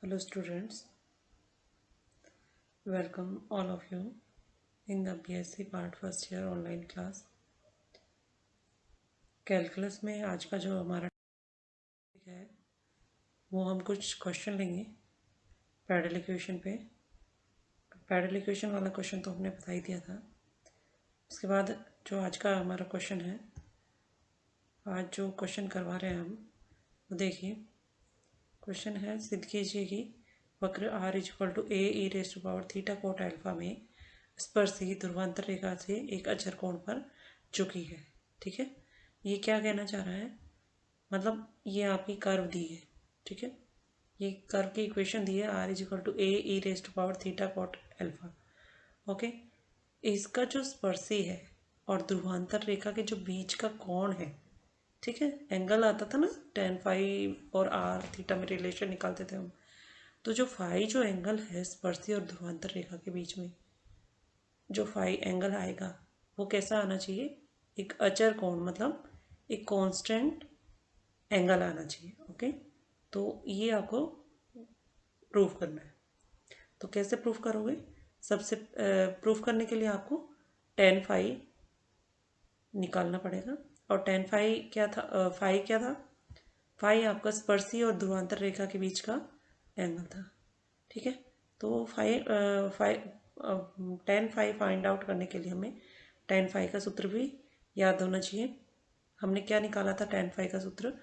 Hello students, welcome all of you in the BSc part first year online class. Calculus में आज का जो हमारा टॉपिक है वो हम कुछ क्वेश्चन लेंगे पैरेलल इक्वेशन पे। पैरेलल इक्वेशन वाला क्वेश्चन तो हमने बता ही दिया था। उसके बाद जो आज का हमारा क्वेश्चन है, आज जो क्वेश्चन करवा रहे हैं हम वो देखिए। क्वेश्चन है, सिद्ध कीजिए कि वक्र r equal to a e raise to power theta cot alpha में स्पर्शी ध्रुवांतर रेखा से एक अचर कोण पर झुकी है। ठीक है, ये क्या कहना चाह रहा है, मतलब ये आपकी कर्व दी है। ठीक है, ये कर्व की इक्वेशन दी है, r is equal to a e raise to power theta cot alpha. Okay, इसका जो स्पर्शी है और ध्रुवांतर रेखा के जो बीच का कोण है, ठीक है, एंगल आता था ना tan फाइव और आर थीटा में रिलेशन निकालते थे हम। तो जो फाई जो एंगल है स्पर्शी और ध्रुवांतर रेखा के बीच में जो फाई एंगल आएगा वो कैसा आना चाहिए, एक अचर कोण, मतलब एक कांस्टेंट एंगल आना चाहिए। ओके, तो ये आपको प्रूफ करना है। तो कैसे प्रूफ करोगे, सबसे प्रूफ करने के लिए आपको tan फाई निकालना पड़ेगा। और tan फाई क्या था, फाई क्या था, फाई आपका स्पर्शी और ध्रुवांतर रेखा के बीच का एंगल था। ठीक है, तो tan फाई फाइंड आउट करने के लिए हमें tan फाई का सूत्र भी याद होना चाहिए। हमने क्या निकाला था tan फाई का सूत्र,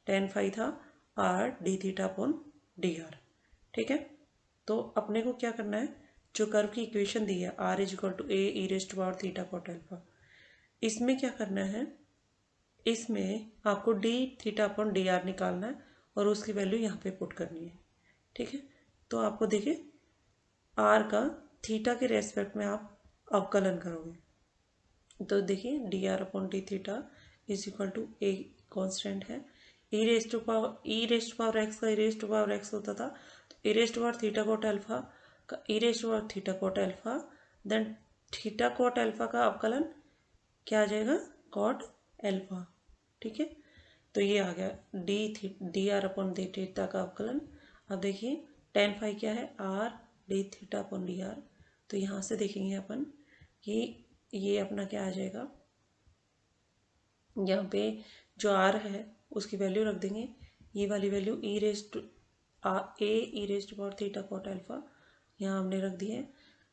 tan फाई था R D theta upon d are. ठीक है, तो अपने को क्या करना है, जो कर्व की इक्वेशन दी है r is equal to a e raise to power theta cot alpha, इसमें क्या करना है, इसमें आपको d theta upon d r निकालना है और उसकी वैल्यू यहाँ पे पुट करनी है। ठीक है, तो आपको देखिए आर का थीटा के रेस्पेक्ट में आप अवकलन करोगे, तो देखिए d r upon d theta is equal to a constant है, e raise to power x का e raise to power x होता था, तो e raise to power theta cot alpha का e raise to power theta cot alpha, then theta cot alpha का अवकलन क्या आ जाएगा, कॉट अल्फा। ठीक है, तो ये आ गया D r upon d theta का अवकलन। अब देखिए tan फाई क्या है, R D theta upon d are. तो यहाँ से देखेंगे अपन कि ये अपना क्या आ जाएगा, यहाँ पे जो आर है उसकी वैल्यू रख देंगे, ये वाली value e raise to power theta cot alpha यहाँ हमने रख दी है।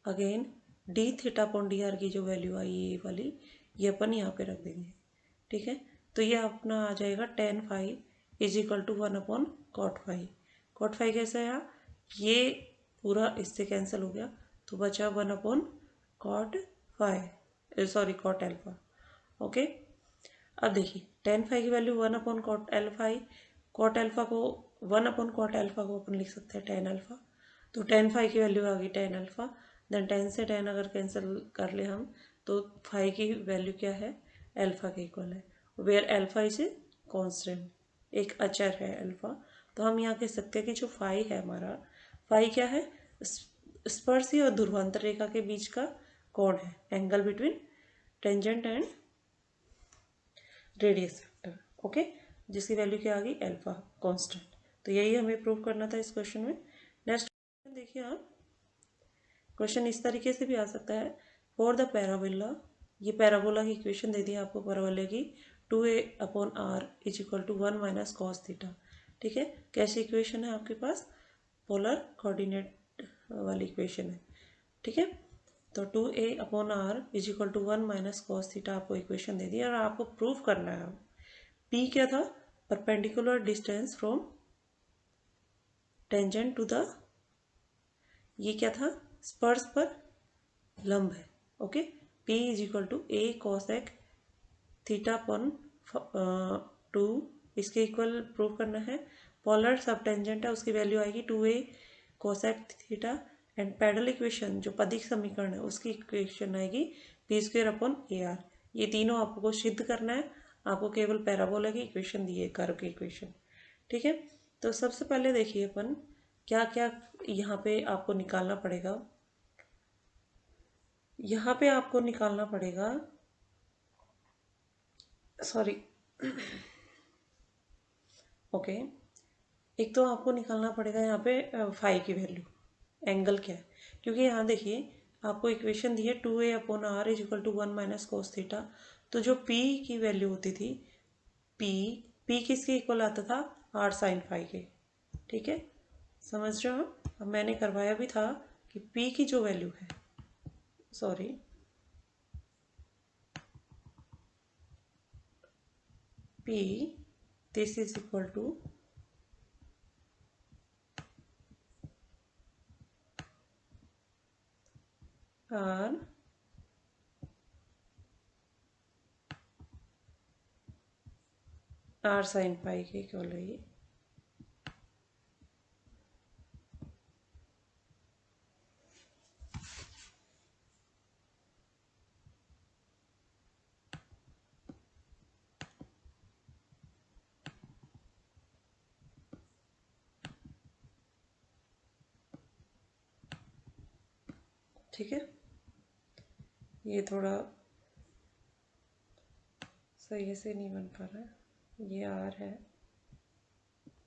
Again d theta upon d r की जो वैल्यू आई ये वाली, ये अपन यहाँ पे रख देंगे। ठीक है, तो ये अपना आ जाएगा tan phi is equal to 1 upon cot phi. Cot phi कैसे आया, ये पूरा इससे कैंसिल हो गया, तो बचा 1 upon cot phi, sorry cot alpha. Okay, अब देखिए tan फाई की वैल्यू 1 अपॉन कॉट अल्फा आई, कॉट अल्फा को 1 अपॉन कॉट अल्फा को अपन लिख सकते हैं tan अल्फा, तो tan फाई की वैल्यू आ गई tan अल्फा। देन tan से tan अगर कैंसिल कर ले हम, तो फाई की वैल्यू क्या है, अल्फा के इक्वल है, where alpha is a constant, एक अचर है अल्फा। तो हम यहाँ कह सकते हैं कि जो फाई है हमारा, फाई क्या है, स्पर्शी और ध्रुवांतर रेखा के बीच का कोण है, angle between tangent and radius vector. Okay, जिसकी वैल्यू क्या आ गई, अल्फा कांस्टेंट। तो यही हमें प्रूव करना था इस क्वेश्चन में। नेक्स्ट क्वेश्चन देखिए आप, क्वेश्चन इस तरीके से भी आ सकता है, फॉर द पैराबोला, ये पैराबोला की इक्वेशन दे दी है आपको पैराबोला की, 2a upon r is equal to 1 minus cos theta. ठीक है, कैसी इक्वेशन है आपके पास, पोलर कोऑर्डिनेट वाली इक्वेशन है। ठीक है, तो 2a upon r is equal to 1 minus cos theta आपको इक्वेशन दे दी है और आपको प्रूफ करना है। p क्या था, perpendicular distance from tangent to the, ये क्या था, स्पर्श पर लंब है। Okay, p is equal to a cos x theta upon 2, इसके इक्वल प्रूव करना है। पोलर सब टेंजेंट है, उसकी वैल्यू आएगी 2a cosec theta, and parallel equation जो पदिक समीकरण है उसकी इक्वेशन आएगी P square upon A R. ये तीनों आपको सिद्ध करना है, आपको केवल पैराबोला की इक्वेशन दी है, कर्व की इक्वेशन। ठीक है, तो सबसे पहले देखिए अपन क्या क्या यहाँ पे आपको निकालना पड़ेगा। यहाँ पे आपको निकालना पड़ेगा, सॉरी, ओके, एक तो आपको निकालना पड़ेगा यहाँ पे फाई की वैल्यू, एंगल क्या है, क्योंकि यहाँ देखिए आपको इक्वेशन दी है 2a/r is equal to 1 minus cos theta. तो जो p की वैल्यू होती थी, p p किसके इक्वल आता था, r साइन फाई के। ठीक है, समझ रहे हो। अब मैंने करवाया भी था कि p की जो वैल्यू है, sorry, p this is equal to r sine phi के इक्वल है ये। ठीक है, ये थोड़ा सही से नहीं बन पा रहा है, ये r है।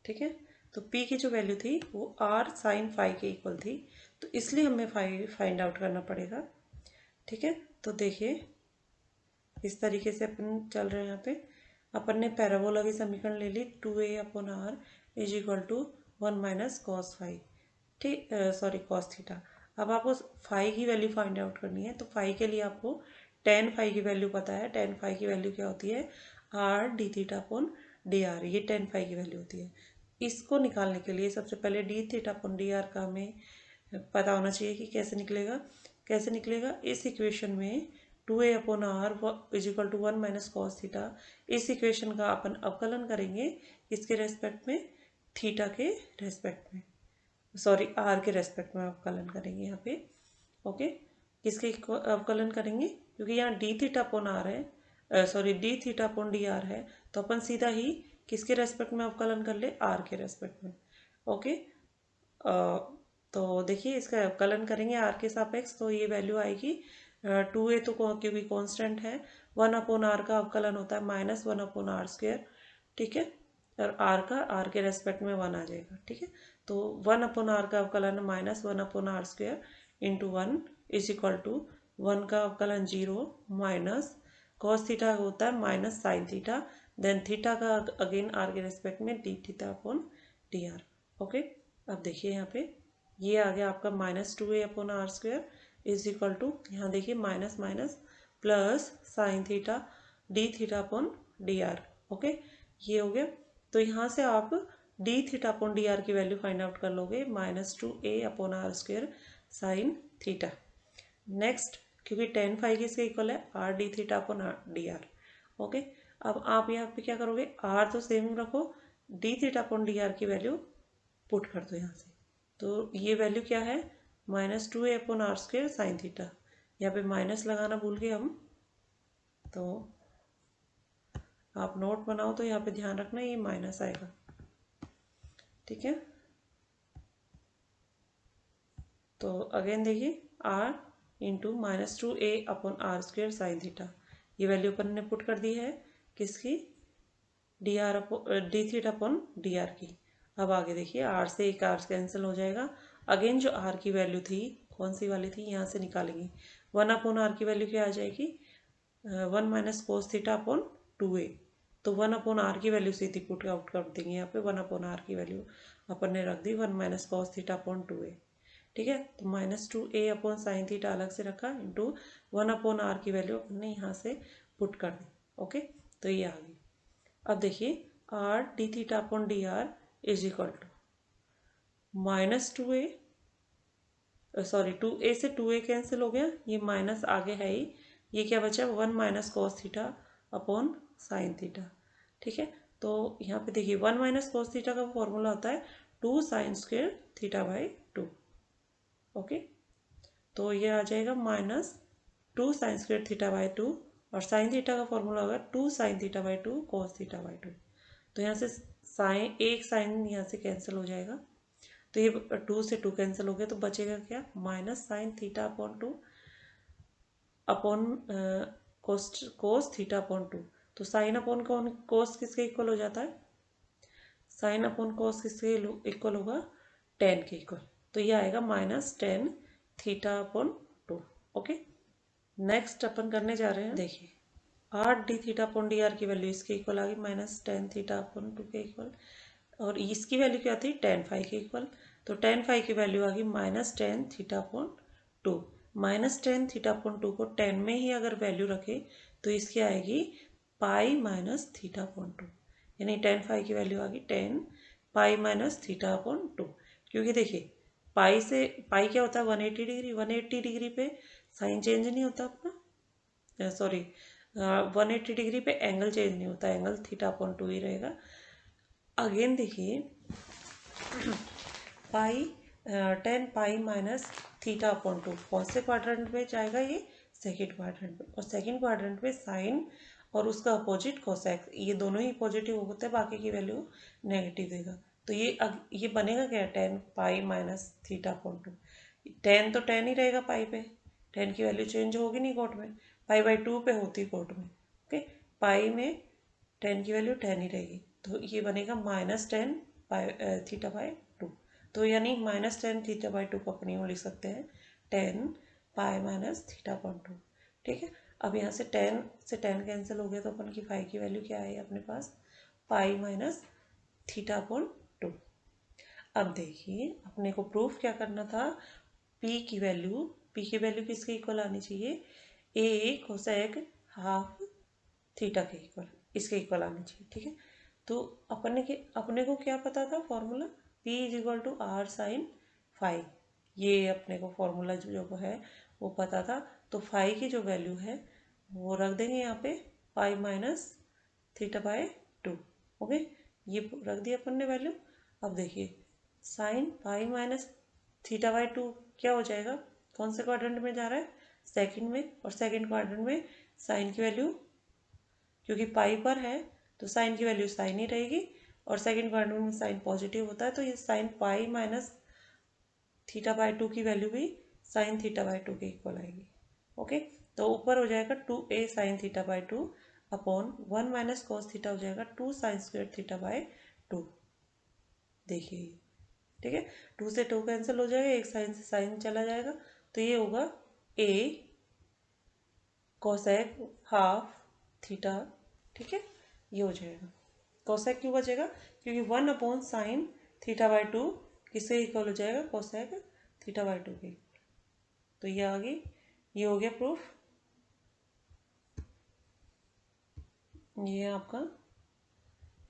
ठीक है, तो p की जो वैल्यू थी वो r साइन फाई के इक्वल थी, तो इसलिए हमें फाई फाइंड आउट करना पड़ेगा। ठीक है, तो देखिए इस तरीके से अपन चल रहे हैं। यहाँ पे अपन ने पैराबोला की समीकरण ले ली, 2a/r is equal to 1 minus cos phi, ठीक, सॉरी कॉस थीटा। अब आपको फाई की वैल्यू फाइंड आउट करनी है, तो फाई के लिए आपको टेन फाई की वैल्यू पता है। टेन फाई की वैल्यू क्या होती है, r d theta upon d are, ये टेन फाई की वैल्यू होती है। इसको निकालने के लिए सबसे पहले D theta upon d are का हमें पता होना चाहिए कि कैसे निकलेगा। कैसे निकलेगा, इस इक्वेशन में 2a/r is equal to 1 minus cos theta, इस इक्वेशन का अपन अवकलन करेंगे इसके रेस्पेक्ट में, थीटा के रेस्पेक्ट में, सॉरी आर के रेस्पेक्ट में अवकलन करेंगे यहाँ पे। ओके, किसके अवकलन करेंगे, क्योंकि यहाँ डी थीटा अपॉन आर है, sorry D theta upon d are है, तो अपन सीधा ही किसके रेस्पेक्ट में अवकलन कर ले, आर के रेस्पेक्ट में। ओके, तो देखिए इसका अवकलन करेंगे आर के सापेक्ष, तो ये वैल्यू आएगी 2a, तो क्योंकि कांस्टेंट है, 1/r का अवकलन होता है माइनस 1/r²। ठीक है, और आर के रेस्पेक्ट में 1 आ जाएगा। ठीक है, तो 1/r का अवकलन minus 1/r² into 1 is equal to 1 का अवकलन 0 माइनस कॉस थीटा होता है minus sine theta, then theta का अगेन आर के रेस्पेक्ट में d theta upon d r. Okay, अब देखिए यहाँ पे ये आ गया आपका -2a/r² इज इक्वल टू, यहाँ देखिए minus minus plus sine theta D theta upon d r. Okay, ये हो गया। तो यहाँ से आप D theta upon d r की वैल्यू फाइंड आउट कर लोगे, -2a/r² साइन थीटा। नेक्स्ट, क्योंकि टेन फाई किसके इक्वल है, R D theta upon d r. Okay, अब आप यहाँ पे क्या करोगे, आर तो सेम रखो, D theta upon d r की वैल्यू पुट कर दो यहाँ से। तो ये वैल्यू क्या है, -2a/r² साइन थीटा। यहाँ पे माइनस लगाना भूल गए हम, तो आप नोट बनाओ तो यहाँ पे ध्यान रखना ये माइनस आएगा। ठीक है, तो अगेन देखिए r into -2a/r² sine theta, ये वैल्यू अपन ने पुट कर दी है किसकी, D theta upon d r की। अब आगे देखिए r से एक r कैंसिल हो जाएगा, अगेन जो r की वैल्यू थी कौन सी वाली थी, यहाँ से निकालेंगे 1/r की वैल्यू क्या आ जाएगी, 1 minus cos theta upon 2a। तो 1/r की वैल्यू सीधी पुट आउट कर देंगे यहाँ पे, 1/r की वैल्यू अपन ने रख दी 1 minus cos theta upon 2a। ठीक है, तो -2a अपॉन साइन थीटा अलग से रखा, इंटू 1/r की वैल्यू अपन ने यहाँ से पुट कर दी। ओके, तो ये आ गई। अब देखिए r d theta upon d r is equal to -2a, sorry 2a से 2a कैंसिल हो गया, ये माइनस आगे है ही, ये क्या बचा, 1 minus cos theta upon sine theta. ठीक है, तो यहाँ पे देखिए 1 माइनस कॉस थीटा का फॉर्मूला होता है 2 sine square theta by 2। Okay, तो ये आ जाएगा -2 साइन स्क्वेयर थीटा बाई 2, और साइन थीटा का फॉर्मूला होगा 2 sine theta by 2 cos theta by 2। तो यहाँ से साइन, एक साइन यहाँ से कैंसिल हो जाएगा, तो ये 2 से 2 कैंसिल हो गया, तो बचेगा क्या, minus sine theta upon 2 upon cos theta upon 2। तो साइन अपॉन कौन, कोस किसके इक्वल हो जाता है, साइन अपॉन कॉस किसके इक्वल होगा, टेन के इक्वल। तो ये आएगा -10 थीटा अपॉन 2। ओके, नेक्स्ट अपन करने जा रहे हैं, देखिए 8 D theta upon d r की वैल्यू इसके इक्वल आ गई -10 थीटा अपॉन 2 के इक्वल। और इसकी वैल्यू क्या थी, tan फाई के इक्वल। तो tan फाई की वैल्यू आ गई -10 थीटा अपॉन 2। -10 थीटा अपॉन 2 को 10 में ही अगर वैल्यू रखे तो इसकी आएगी पाई माइनस थीटा अपॉन 2, यानी tan फाई की वैल्यू आ गई 10 पाई माइनस थीटा अपॉन 2। क्योंकि देखिए पाई से पाई क्या होता है 180 डिग्री, 180 डिग्री पे साइन चेंज नहीं होता अपना, सॉरी 180 डिग्री पे एंगल चेंज नहीं होता, एंगल थीटा अपॉन 2 ही रहेगा। अगेन देखिए पाई 10 पाई माइनस थीटा अपॉन 2 कौन से क्वाड्रेंट में जाएगा, ये सेकेंड क्वाड्रेंट में। और सेकेंड क्वाड्रेंट में साइन और उसका अपोजिट कोसेक, ये दोनों ही पॉजिटिव होते हैं, बाकी की वैल्यू नेगेटिव देगा। तो ये बनेगा क्या, 10 पाई माइनस थीटा अपॉन 2। 10 तो 10 ही रहेगा पाई पे, 10 की वैल्यू चेंज होगी नहीं कोट में, पाई बाई 2 पे होती कोट में। ओके, पाई में 10 की वैल्यू 10 ही रहेगी। तो ये बनेगा -10 पाई थीटा बाई 2। तो यानी -10 थीटा बाई 2 को अपनी यूँ लिख सकते हैं 10 पाई माइनस थीटा अपॉन 2। ठीक है, अब यहाँ से 10 से 10 कैंसिल हो गया, तो अपन की फाई की वैल्यू क्या है अपने पास, पाई माइनस थीटा अपॉन 2। अब देखिए अपने को प्रूफ क्या करना था, p की वैल्यू किसके इक्वल आनी चाहिए, a कोसेक हाफ थीटा के इक्वल, इसके इक्वल आनी चाहिए। ठीक है, तो अपने को क्या पता था formula, p is equal to r sine phi, ये अपने को फॉर्मूला जो है वो पता था। तो फाई की जो वैल्यू है वो रख देंगे यहाँ पे pi minus theta by 2। Okay, ये रख दिया अपन ने वैल्यू। अब देखिए sine pi minus theta by 2 क्या हो जाएगा, कौन से क्वाड्रेंट में जा रहा है, सेकंड में। और सेकंड क्वाड्रेंट में साइन की वैल्यू क्योंकि पाई पर है तो साइन की वैल्यू साइन ही रहेगी, और सेकंड क्वाड्रेंट में साइन पॉजिटिव होता है, तो ये sine pi minus theta by 2 की वैल्यू भी साइन थीटा बाय 2 के इक्वल आएगी। ओके, तो ऊपर हो जाएगा 2a sine theta by 2 upon 1 minus cos theta हो जाएगा 2 साइन स्क्वायर थीटा बाय 2। देखिए ठीक है, 2 से 2 कैंसिल हो जाएगा, एक साइन से साइन चला जाएगा, तो ये होगा a कोसेक हाफ थीटा। ठीक है, ये हो जाएगा, कोसेक क्यों बचेगा, क्योंकि 1 अपॉन साइन थीटा बाय 2 किसके इक्वल हो जाएगा, कोसेक थीटा बाय 2 के। तो ये आ गई, ये हो गया प्रूफ। ये आपका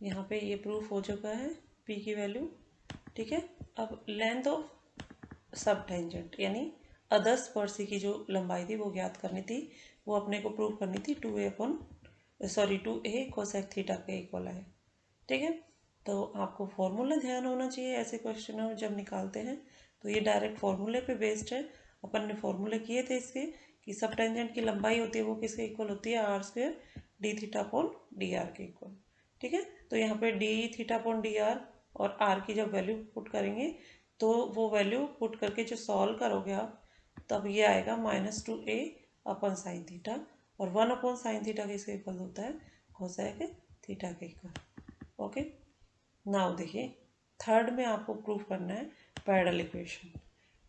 यहाँ पे ये प्रूफ हो चुका है p की वैल्यू। ठीक है, अब लेंथ ऑफ सब टेंजेंट यानी अदर स्पर्शी की जो लंबाई थी वो ज्ञात करनी थी, वो अपने को प्रूव करनी थी 2a कोसेक थीटा के इक्वल है। ठीक है, तो आपको फॉर्मूला ध्यान होना चाहिए ऐसे क्वेश्चन जब निकालते हैं, तो ये डायरेक्ट फॉर्मूले पे बेस्ड है। अपन ने फॉर्मूले किए थे इसके कि सब टेंजेंट की लंबाई होती है वो किसके इक्वल होती है, r square d theta upon d r के इक्वल। ठीक है, तो यहाँ पे d theta upon d r और आर की जब वैल्यू पुट करेंगे तो वो वैल्यू पुट करके जो सॉल्व करोगे आप, तब ये आएगा -2a अपन साइन थीटा, और 1 अपॉन साइन थीटा किसके इक्वल होता है, कोसेक थीटा के इक्वल। ओके, नाउ देखिए थर्ड में आपको प्रूफ करना है पैरेलल इक्वेशन।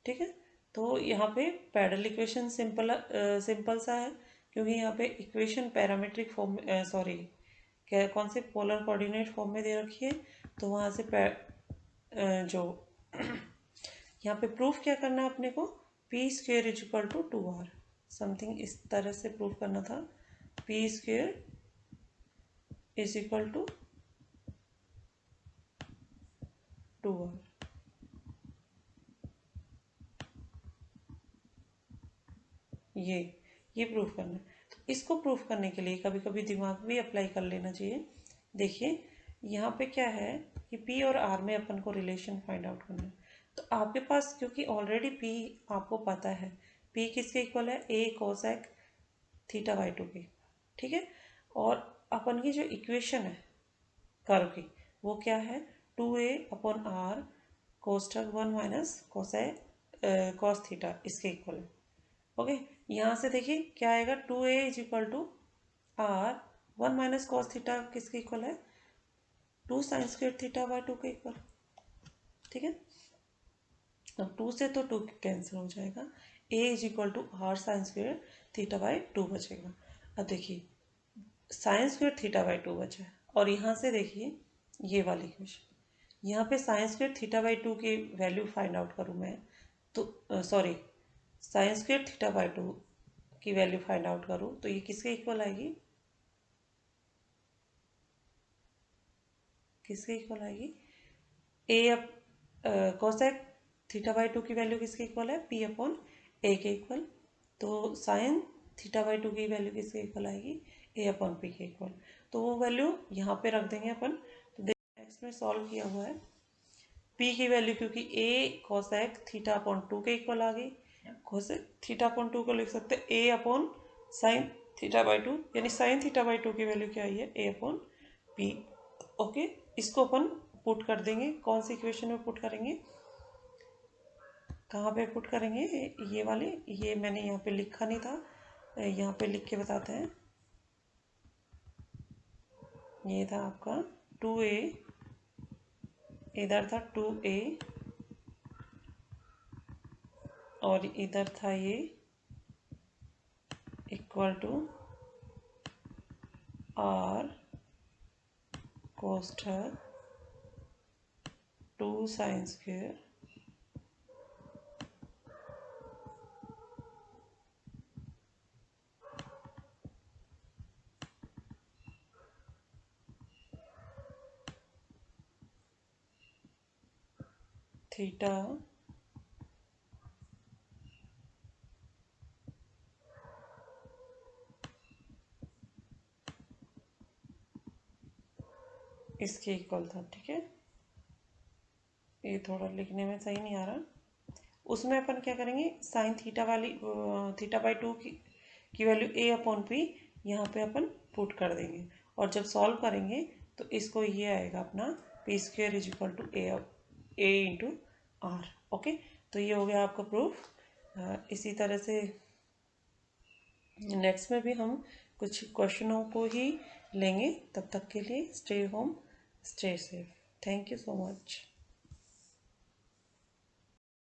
ठीक है, तो यहाँ पे पैरेलल इक्वेशन सिंपल सा है, क्योंकि यहाँ पे इक्वेशन पैरामीट्रिक फॉर्म सॉरी क्या कौन से पोलर कोऑर्डिनेट फॉर्म में दे रखी है, तो वहाँ से जो यहाँ पे प्रूफ क्या करना है अपने को, p square is equal to 2r, something इस तरह से प्रूफ करना था, p square is equal to 2r। ये प्रूफ करना है। तो इसको प्रूफ करने के लिए कभी कभी दिमाग भी अप्लाई कर लेना चाहिए। देखिए यहाँ पे क्या है कि P और R में अपन को रिलेशन फाइंड आउट करना है, तो आपके पास क्योंकि ऑलरेडी P आपको पता है, P किसके इक्वल है, A कोसेक थीटा बाई 2 के। ठीक है, और अपन की जो इक्वेशन है कर्व की वो क्या है, 2a अपॉन आर कोष्ठक 1 माइनस कॉस थीटा इसके इक्वल है। ओके, यहाँ से देखिए क्या आएगा, 2a is equal to r 1 minus cos theta किसके इक्वल है, 2 साइन स्क्वायर थीटा बाय 2 के इक्वल। ठीक है, अब 2 से तो 2 कैंसिल हो जाएगा, a is equal to r sine square theta by 2 बचेगा। अब देखिए साइन स्क्वायर थीटा बाय 2 बचा है, और यहाँ से देखिए ये वाली इक्वेशन, यहाँ पे साइन स्क्वायर थीटा बाई 2 की वैल्यू फाइंड आउट करूँ मैं तो sorry sine square theta by 2 की वैल्यू फाइंड आउट करूँ तो ये किसके इक्वल आएगी, किसके इक्वल आएगी, ए अप कोसेक थीटा बाई 2 की वैल्यू किसके इक्वल है, पी अपॉन ए के इक्वल। तो साइन थीटा बाई 2 की वैल्यू किसके इक्वल आएगी, ए अपॉन पी के इक्वल। तो वो वैल्यू यहाँ पे रख देंगे अपन। तो देखिए नेक्स्ट में सॉल्व किया हुआ है, पी की वैल्यू क्योंकि ए कोसेक थीटा अपॉन 2 के इक्वल आ गई, कोसेक थीटा अपॉन 2 को लिख सकते हैं ए अपॉन साइन थीटा बाई 2, यानी साइन थीटा बाई 2 की वैल्यू क्या आई है, ए अपॉन पी। ओके, इसको अपन पुट कर देंगे, कौन सी इक्वेशन में पुट करेंगे, कहाँ पे पुट करेंगे, ये वाले, ये मैंने यहाँ पे लिखा नहीं था, यहाँ पे लिख के बताते हैं। ये था आपका 2a, इधर था 2a और इधर था ये इक्वल टू आर कोष्ठक 2 साइन स्क्वायर थीटा इसके इक्वल था। ठीक है, ये थोड़ा लिखने में सही नहीं आ रहा, उसमें अपन क्या करेंगे, साइन थीटा वाली थीटा बाई 2 की वैल्यू ए अपॉन पी यहाँ पे अपन पुट कर देंगे, और जब सॉल्व करेंगे तो इसको ये आएगा अपना p square is equal to a into r. Okay, तो ये हो गया आपका प्रूफ। इसी तरह से नेक्स्ट में भी हम कुछ क्वेश्चनों को ही लेंगे, तब तक के लिए stay home stay safe. Thank you so much.